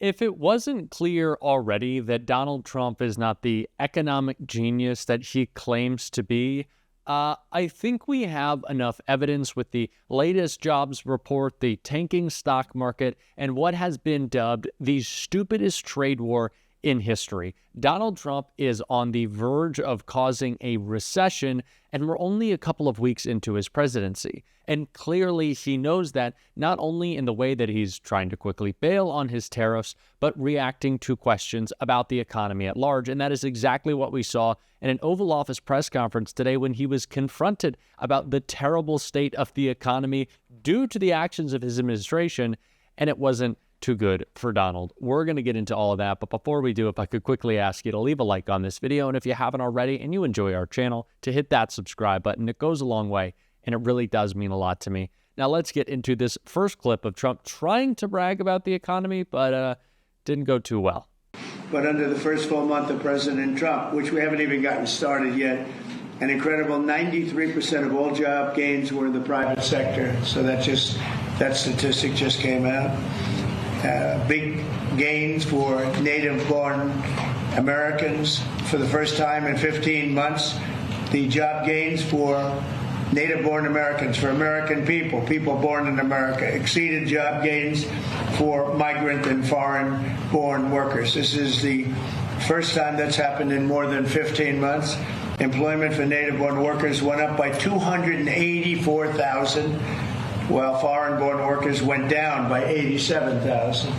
If it wasn't clear already that Donald Trump is not the economic genius that he claims to be, I think we have enough evidence with the latest jobs report, the tanking stock market, and what has been dubbed the stupidest trade war in history. Donald Trump is on the verge of causing a recession, and we're only a couple of weeks into his presidency. And clearly he knows that, not only in the way that he's trying to quickly bail on his tariffs, but reacting to questions about the economy at large. And that is exactly what we saw in an Oval Office press conference today when he was confronted about the terrible state of the economy due to the actions of his administration, and it wasn't too good for Donald. We're going to get into all of that, but before we do, if I could quickly ask you to leave a like on this video, and if you haven't already and you enjoy our channel, to hit that subscribe button. It goes a long way, and it really does mean a lot to me. Now let's get into this first clip of Trump trying to brag about the economy, but didn't go too well. But under the first full month of President Trump, which we haven't even gotten started yet, an incredible 93% of all job gains were in the private sector. So that statistic just came out. Big gains for native-born Americans for the first time in 15 months. The job gains for native-born Americans, for American people born in America, exceeded job gains for migrant and foreign-born workers. This is the first time that's happened in more than 15 months. Employment for native-born workers went up by 284,000. while foreign-born workers went down by 87,000.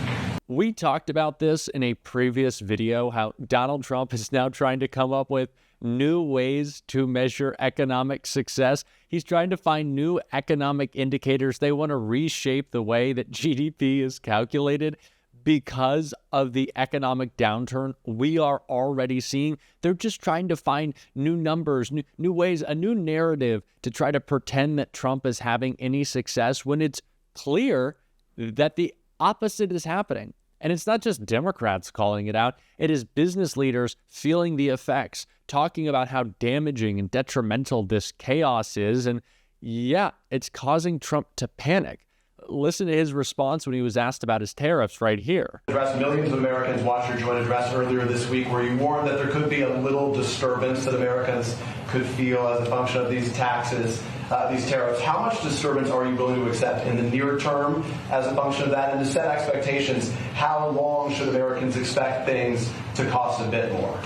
We talked about this in a previous video, how Donald Trump is now trying to come up with new ways to measure economic success. He's trying to find new economic indicators. They want to reshape the way that GDP is calculated because of the economic downturn we are already seeing. They're just trying to find new numbers, new ways, a new narrative to try to pretend that Trump is having any success when it's clear that the opposite is happening. And it's not just Democrats calling it out. It is business leaders feeling the effects, talking about how damaging and detrimental this chaos is. And yeah, it's causing Trump to panic. Listen to his response when he was asked about his tariffs right here. Millions of Americans watched your joint address earlier this week where you warned that there could be a little disturbance that Americans could feel as a function of these taxes, these tariffs. How much disturbance are you willing to accept in the near term as a function of that? And to set expectations, how long should Americans expect things to cost a bit more?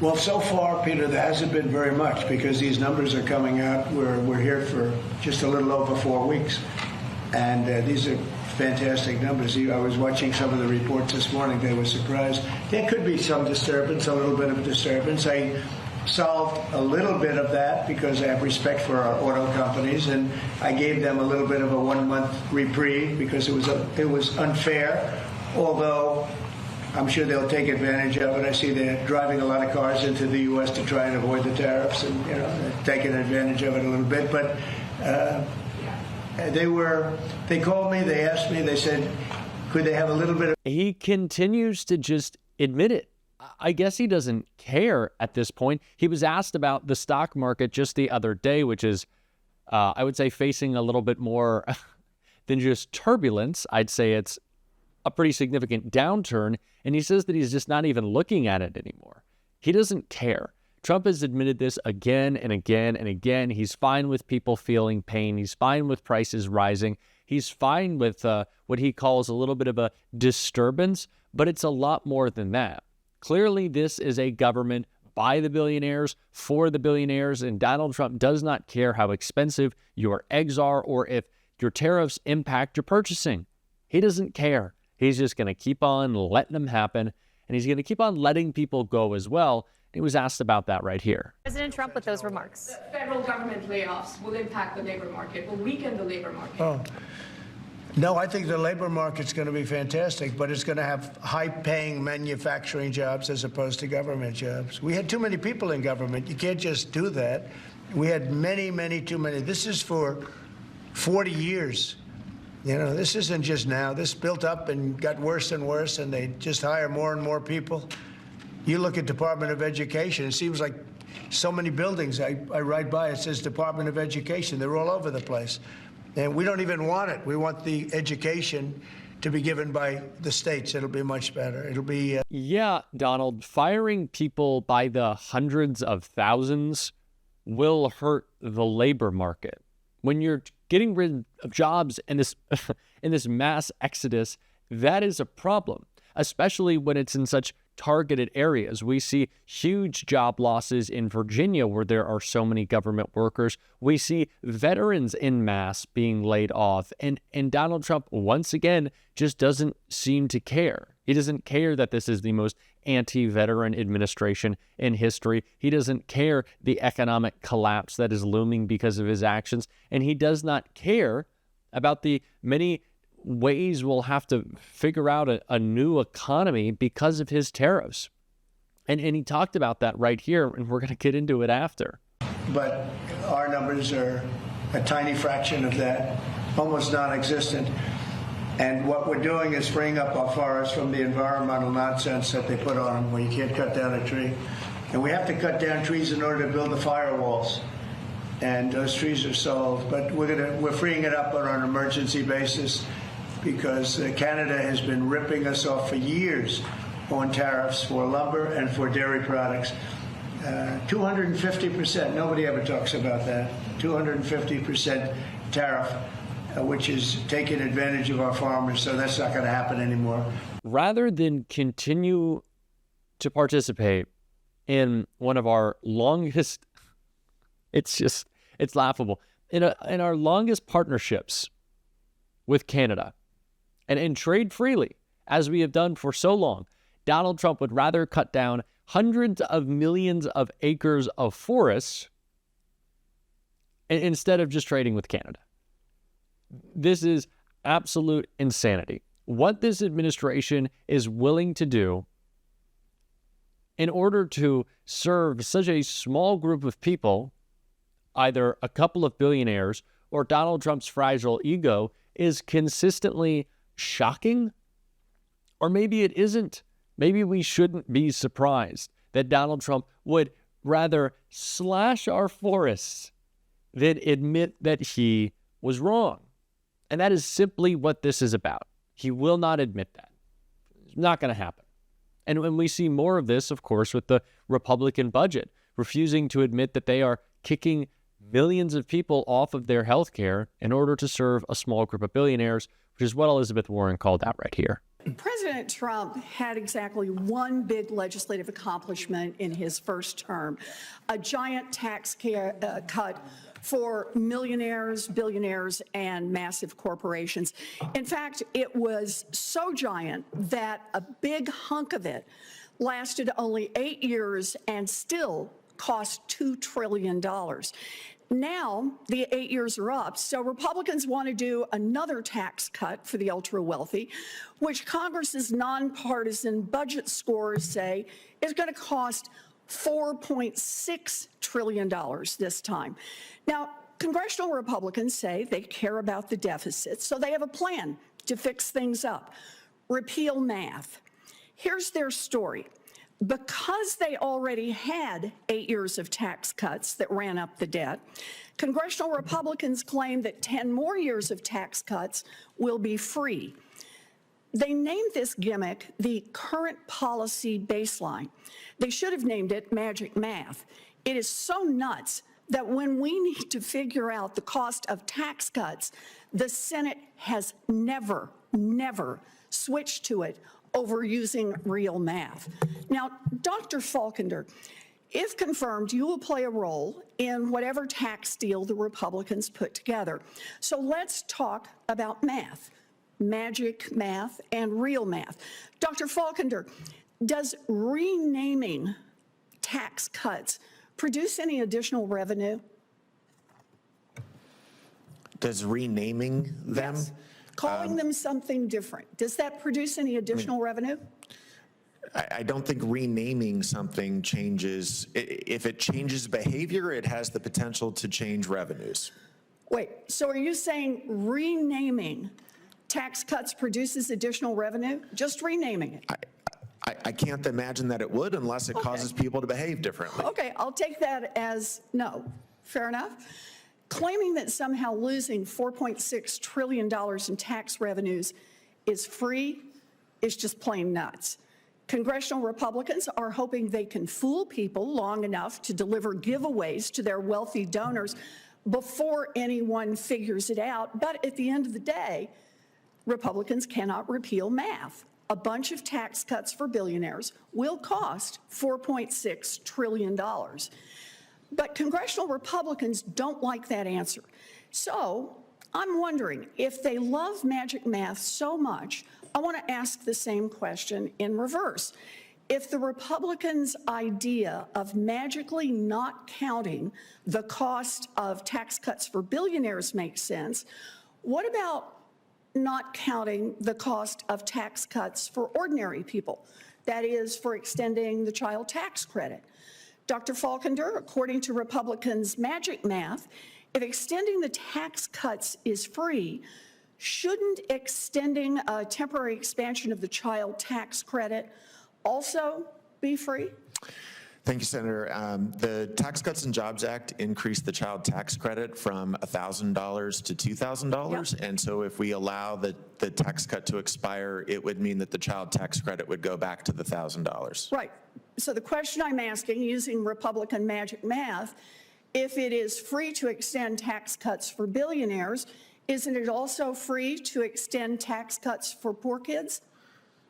Well, so far, Peter, there hasn't been very much because these numbers are coming out. We're here for just a little over 4 weeks. And these are fantastic numbers. I was watching some of the reports this morning. They were surprised. There could be some disturbance, a little bit of disturbance. I solved a little bit of that because I have respect for our auto companies, and I gave them a little bit of a 1-month reprieve because it was unfair, although I'm sure they'll take advantage of it. I see they're driving a lot of cars into the U.S. to try and avoid the tariffs, and they're taking advantage of it a little bit. But they called me, they asked me, they said, could they have a little bit of... He continues to just admit it. I guess he doesn't care at this point. He was asked about the stock market just the other day, which is, I would say, facing a little bit more than just turbulence. I'd say it's a pretty significant downturn. And he says that he's just not even looking at it anymore. He doesn't care. Trump has admitted this again and again and again. He's fine with people feeling pain. He's fine with prices rising. He's fine with what he calls a little bit of a disturbance, but it's a lot more than that. Clearly, this is a government by the billionaires, for the billionaires, and Donald Trump does not care how expensive your eggs are or if your tariffs impact your purchasing. He doesn't care. He's just going to keep on letting them happen, and he's going to keep on letting people go as well. He was asked about that right here. President Trump with those remarks. The federal government layoffs will impact the labor market, will weaken the labor market. Oh. No, I think the labor market's going to be fantastic, but it's going to have high-paying manufacturing jobs as opposed to government jobs. We had too many people in government. You can't just do that. We had many, too many. This is for 40 years. This isn't just now. This built up and got worse and worse, and they just hire more and more people. You look at Department of Education, it seems like so many buildings I ride by, it says Department of Education. They're all over the place. And we don't even want it. We want the education to be given by the states. It'll be much better. It'll be... Yeah, Donald, firing people by the hundreds of thousands will hurt the labor market. When you're getting rid of jobs in this in this mass exodus, that is a problem, especially when it's in such targeted areas. We see huge job losses in Virginia where there are so many government workers. We see veterans en masse being laid off. And Donald Trump, once again, just doesn't seem to care. He doesn't care that this is the most anti-veteran administration in history. He doesn't care the economic collapse that is looming because of his actions. And he does not care about the many ways we'll have to figure out a new economy because of his tariffs. And he talked about that right here, and we're going to get into it after. But our numbers are a tiny fraction of that, almost non-existent. And what we're doing is freeing up our forests from the environmental nonsense that they put on them, where you can't cut down a tree. And we have to cut down trees in order to build the firewalls. And those trees are sold. But we're freeing it up on an emergency basis, because Canada has been ripping us off for years on tariffs for lumber and for dairy products. 250%, nobody ever talks about that. 250% tariff, which is taking advantage of our farmers, so that's not going to happen anymore. Rather than continue to participate in one of our longest, it's laughable, in our longest partnerships with Canada, and trade freely, as we have done for so long, Donald Trump would rather cut down hundreds of millions of acres of forests instead of just trading with Canada. This is absolute insanity. What this administration is willing to do in order to serve such a small group of people, either a couple of billionaires or Donald Trump's fragile ego, is consistently shocking. Or maybe it isn't. Maybe we shouldn't be surprised that Donald Trump would rather slash our forests than admit that he was wrong. And that is simply what this is about. He will not admit that. It's not going to happen. And when we see more of this, of course, with the Republican budget, refusing to admit that they are kicking millions of people off of their health care in order to serve a small group of billionaires, which is what Elizabeth Warren called out right here. President Trump had exactly one big legislative accomplishment in his first term, a giant tax cut for millionaires, billionaires, and massive corporations. In fact, it was so giant that a big hunk of it lasted only 8 years and still cost $2 trillion. Now, the 8 years are up, so Republicans want to do another tax cut for the ultra-wealthy, which Congress's nonpartisan budget scores say is going to cost $4.6 trillion this time. Now, congressional Republicans say they care about the deficit, so they have a plan to fix things up. Repeal math. Here's their story. Because they already had 8 years of tax cuts that ran up the debt, congressional Republicans claim that 10 more years of tax cuts will be free. They named this gimmick the current policy baseline. They should have named it magic math. It is so nuts that when we need to figure out the cost of tax cuts, the Senate has never switched to it over using real math. Now, Dr. Falkender, if confirmed, you will play a role in whatever tax deal the Republicans put together. So let's talk about math, magic math and real math. Dr. Falkender, does renaming tax cuts produce any additional revenue? Does renaming them? Yes. Calling them something different. Does that produce any additional revenue? I don't think renaming something changes. If it changes behavior, it has the potential to change revenues. Wait, so are you saying renaming tax cuts produces additional revenue? Just renaming it? I can't imagine that it would unless it causes people to behave differently. Okay, I'll take that as no. Fair enough. Claiming that somehow losing $4.6 trillion in tax revenues is free is just plain nuts. Congressional Republicans are hoping they can fool people long enough to deliver giveaways to their wealthy donors before anyone figures it out. But at the end of the day, Republicans cannot repeal math. A bunch of tax cuts for billionaires will cost $4.6 trillion. But congressional Republicans don't like that answer. So I'm wondering, if they love magic math so much, I want to ask the same question in reverse. If the Republicans' idea of magically not counting the cost of tax cuts for billionaires makes sense, what about not counting the cost of tax cuts for ordinary people? That is, for extending the child tax credit. Dr. Falkender, according to Republicans' magic math, if extending the tax cuts is free, shouldn't extending a temporary expansion of the child tax credit also be free? Thank you, Senator. The Tax Cuts and Jobs Act increased the child tax credit from $1,000 to $2,000. Yep. And so if we allow the tax cut to expire, it would mean that the child tax credit would go back to the $1,000. Right. So the question I'm asking, using Republican magic math, if it is free to extend tax cuts for billionaires, isn't it also free to extend tax cuts for poor kids?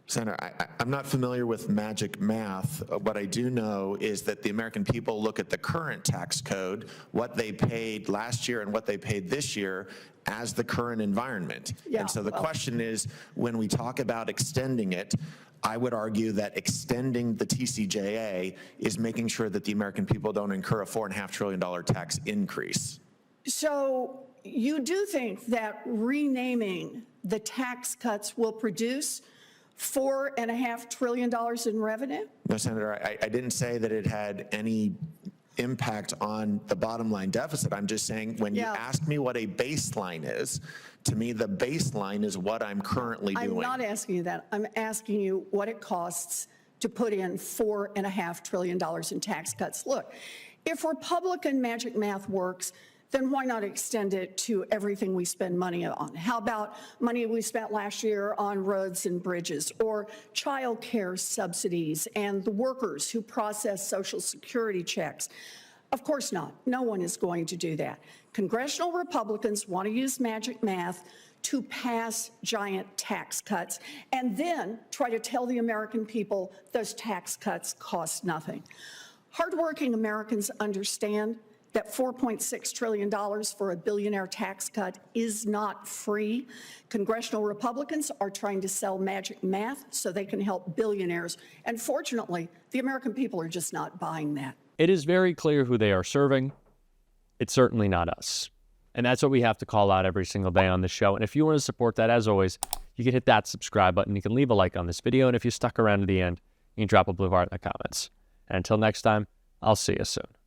Senator, I'm not familiar with magic math. What I do know is that the American people look at the current tax code, what they paid last year and what they paid this year, as the current environment. Yeah, and so the question is, when we talk about extending it, I would argue that extending the TCJA is making sure that the American people don't incur a $4.5 trillion tax increase. So you do think that renaming the tax cuts will produce $4.5 trillion in revenue? No, Senator, I didn't say that it had any impact on the bottom line deficit. I'm just saying, when you ask me what a baseline is, to me, the baseline is what I'm currently doing. I'm not asking you that. I'm asking you what it costs to put in $4.5 trillion in tax cuts. Look, if Republican magic math works, then why not extend it to everything we spend money on? How about money we spent last year on roads and bridges, or child care subsidies and the workers who process Social Security checks? Of course not. No one is going to do that. Congressional Republicans want to use magic math to pass giant tax cuts and then try to tell the American people those tax cuts cost nothing. Hardworking Americans understand that $4.6 trillion for a billionaire tax cut is not free. Congressional Republicans are trying to sell magic math so they can help billionaires. And fortunately, the American people are just not buying that. It is very clear who they are serving. It's certainly not us. And that's what we have to call out every single day on the show. And if you want to support that, as always, you can hit that subscribe button. You can leave a like on this video. And if you stuck around to the end, you can drop a blue heart in the comments. And until next time, I'll see you soon.